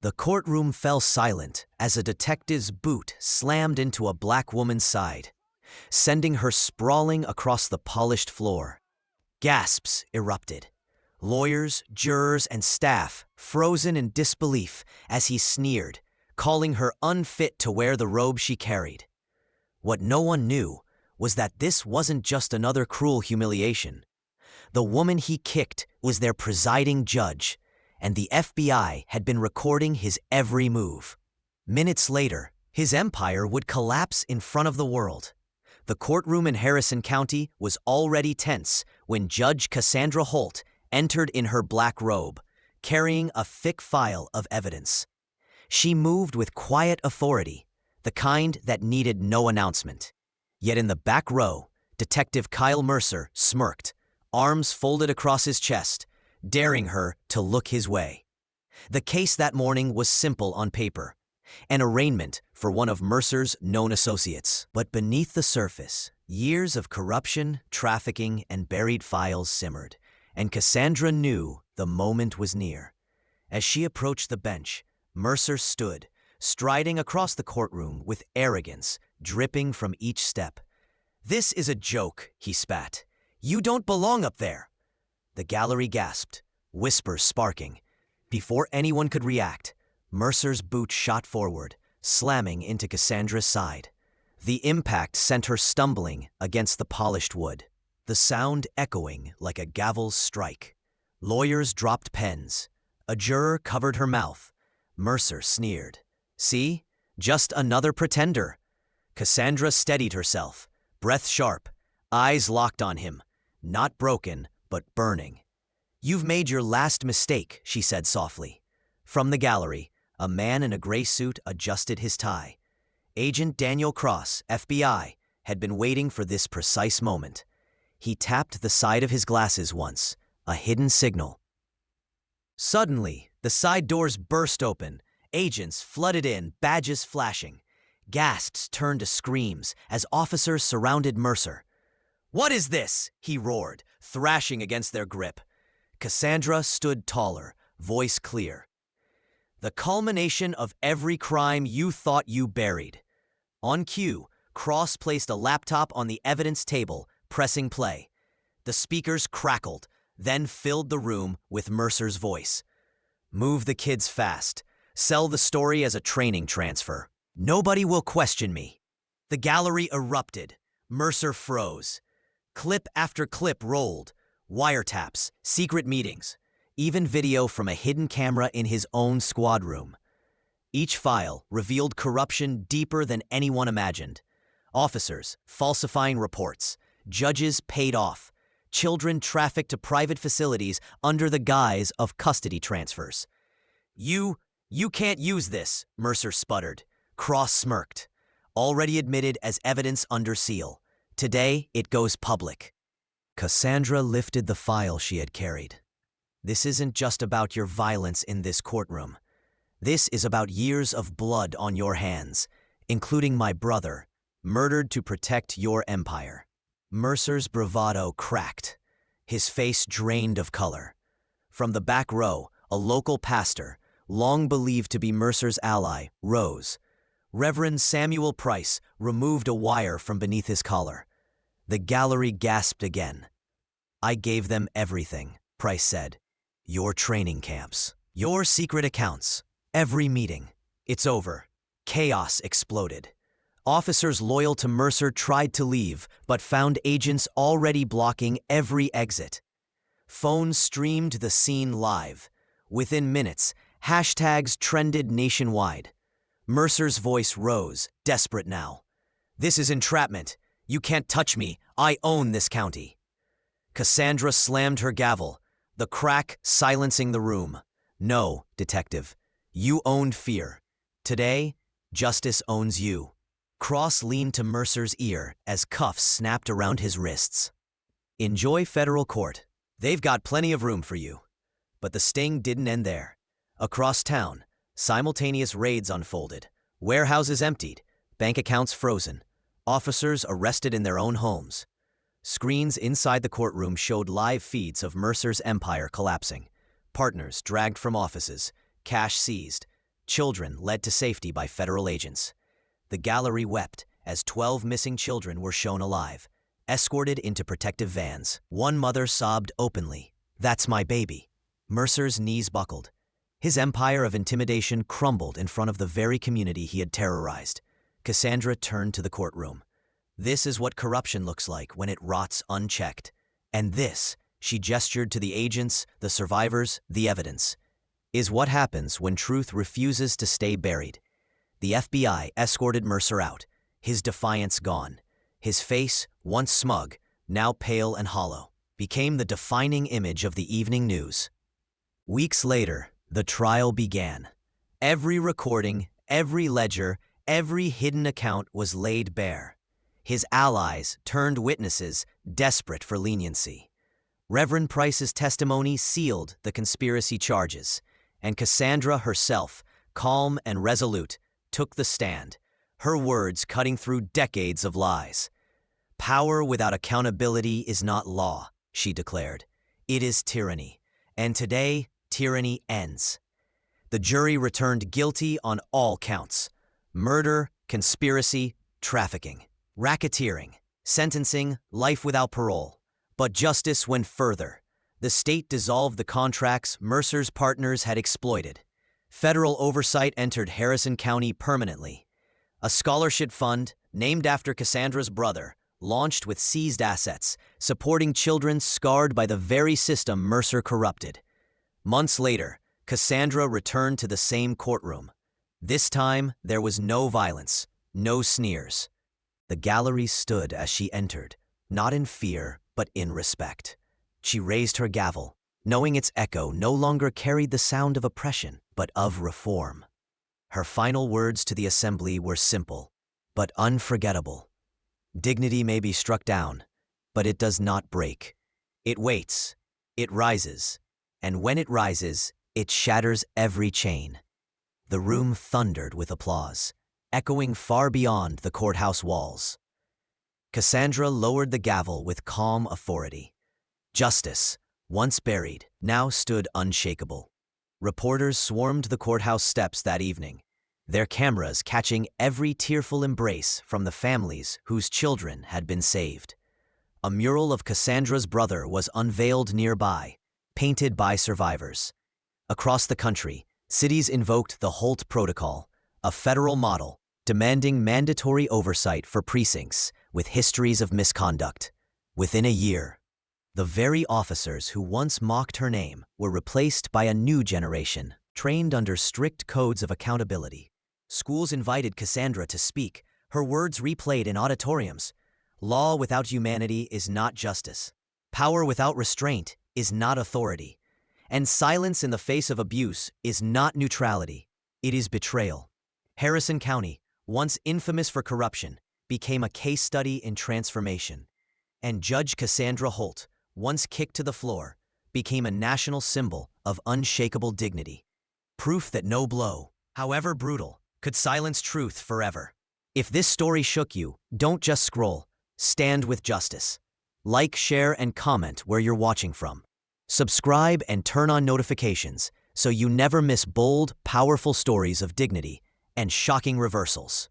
The courtroom fell silent as a detective's boot slammed into a black woman's side, sending her sprawling across the polished floor. Gasps erupted. Lawyers, jurors, and staff frozen in disbelief as he sneered, calling her unfit to wear the robe she carried. What no one knew was that this wasn't just another cruel humiliation. The woman he kicked was their presiding judge, and the FBI had been recording his every move. Minutes later, his empire would collapse in front of the world. The courtroom in Harrison County was already tense when Judge Cassandra Holt entered in her black robe, carrying a thick file of evidence. She moved with quiet authority, the kind that needed no announcement. Yet in the back row, Detective Kyle Mercer smirked, arms folded across his chest, daring her to look his way. The case that morning was simple on paper, an arraignment for one of Mercer's known associates. But beneath the surface, years of corruption, trafficking, and buried files simmered, and Cassandra knew the moment was near. As she approached the bench, Mercer stood, striding across the courtroom with arrogance dripping from each step. "This is a joke," he spat. "You don't belong up there." The gallery gasped, whispers sparking. Before anyone could react, Mercer's boot shot forward, slamming into Cassandra's side. The impact sent her stumbling against the polished wood, the sound echoing like a gavel's strike. Lawyers dropped pens. A juror covered her mouth. Mercer sneered. "See? Just another pretender." Cassandra steadied herself, breath sharp, eyes locked on him, not broken, but burning. "You've made your last mistake," she said softly. From the gallery, a man in a gray suit adjusted his tie. Agent Daniel Cross, FBI, had been waiting for this precise moment. He tapped the side of his glasses once, a hidden signal. Suddenly, the side doors burst open. Agents flooded in, badges flashing. Gasps turned to screams as officers surrounded Mercer. "What is this?" he roared, thrashing against their grip. Cassandra stood taller, voice clear. "The culmination of every crime you thought you buried." On cue, Cross placed a laptop on the evidence table, pressing play. The speakers crackled, then filled the room with Mercer's voice. "Move the kids fast. Sell the story as a training transfer. Nobody will question me." The gallery erupted. Mercer froze. Clip after clip rolled. Wiretaps, secret meetings, even video from a hidden camera in his own squad room. Each file revealed corruption deeper than anyone imagined. Officers falsifying reports, judges paid off, children trafficked to private facilities under the guise of custody transfers. You can't use this," Mercer sputtered. Cross smirked. "Already admitted as evidence under seal. Today, it goes public." Cassandra lifted the file she had carried. "This isn't just about your violence in this courtroom. This is about years of blood on your hands, including my brother, murdered to protect your empire." Mercer's bravado cracked, his face drained of color. From the back row, a local pastor, long believed to be Mercer's ally, rose. Reverend Samuel Price removed a wire from beneath his collar. The gallery gasped again. "I gave them everything," Price said. "Your training camps, your secret accounts, every meeting. It's over." Chaos exploded. Officers loyal to Mercer tried to leave, but found agents already blocking every exit. Phones streamed the scene live. Within minutes, hashtags trended nationwide. Mercer's voice rose, desperate now. "This is entrapment. You can't touch me. I own this county." Cassandra slammed her gavel, the crack silencing the room. "No, detective. You owned fear. Today, justice owns you." Cross leaned to Mercer's ear as cuffs snapped around his wrists. "Enjoy federal court. They've got plenty of room for you." But the sting didn't end there. Across town, simultaneous raids unfolded. Warehouses emptied, bank accounts frozen, officers arrested in their own homes. Screens inside the courtroom showed live feeds of Mercer's empire collapsing. Partners dragged from offices, cash seized, children led to safety by federal agents. The gallery wept as 12 missing children were shown alive, escorted into protective vans. One mother sobbed openly, "That's my baby." Mercer's knees buckled. His empire of intimidation crumbled in front of the very community he had terrorized. Cassandra turned to the courtroom. This is what corruption looks like when it rots unchecked. And this, she gestured to the agents, the survivors, the evidence, is what happens when truth refuses to stay buried. The FBI escorted Mercer out, his defiance gone. His face, once smug, now pale and hollow, became the defining image of the evening news. Weeks later, the trial began. Every recording, every ledger, every hidden account was laid bare. His allies turned witnesses, desperate for leniency. Reverend Price's testimony sealed the conspiracy charges, and Cassandra herself, calm and resolute, took the stand, her words cutting through decades of lies. "Power without accountability is not law," she declared. "It is tyranny, and today, tyranny ends." The jury returned guilty on all counts: murder, conspiracy, trafficking, racketeering, sentencing, life without parole. But justice went further. The state dissolved the contracts Mercer's partners had exploited. Federal oversight entered Harrison County permanently. A scholarship fund, named after Cassandra's brother, launched with seized assets, supporting children scarred by the very system Mercer corrupted. Months later, Cassandra returned to the same courtroom. This time, there was no violence, no sneers. The gallery stood as she entered, not in fear, but in respect. She raised her gavel, knowing its echo no longer carried the sound of oppression, but of reform. Her final words to the assembly were simple, but unforgettable. Dignity may be struck down, but it does not break. It waits, it rises, and when it rises, it shatters every chain. The room thundered with applause, echoing far beyond the courthouse walls. Cassandra lowered the gavel with calm authority. Justice, once buried, now stood unshakable. Reporters swarmed the courthouse steps that evening, their cameras catching every tearful embrace from the families whose children had been saved. A mural of Cassandra's brother was unveiled nearby, painted by survivors. Across the country, cities invoked the Holt Protocol, a federal model demanding mandatory oversight for precincts with histories of misconduct. Within a year, the very officers who once mocked her name were replaced by a new generation, trained under strict codes of accountability. Schools invited Cassandra to speak, her words replayed in auditoriums. Law without humanity is not justice. Power without restraint is not authority. And silence in the face of abuse is not neutrality, it is betrayal. Harrison County, once infamous for corruption, became a case study in transformation. And Judge Cassandra Holt, once kicked to the floor, became a national symbol of unshakable dignity. Proof that no blow, however brutal, could silence truth forever. If this story shook you, don't just scroll. Stand with justice. Like, share, and comment where you're watching from. Subscribe and turn on notifications so you never miss bold, powerful stories of dignity and shocking reversals.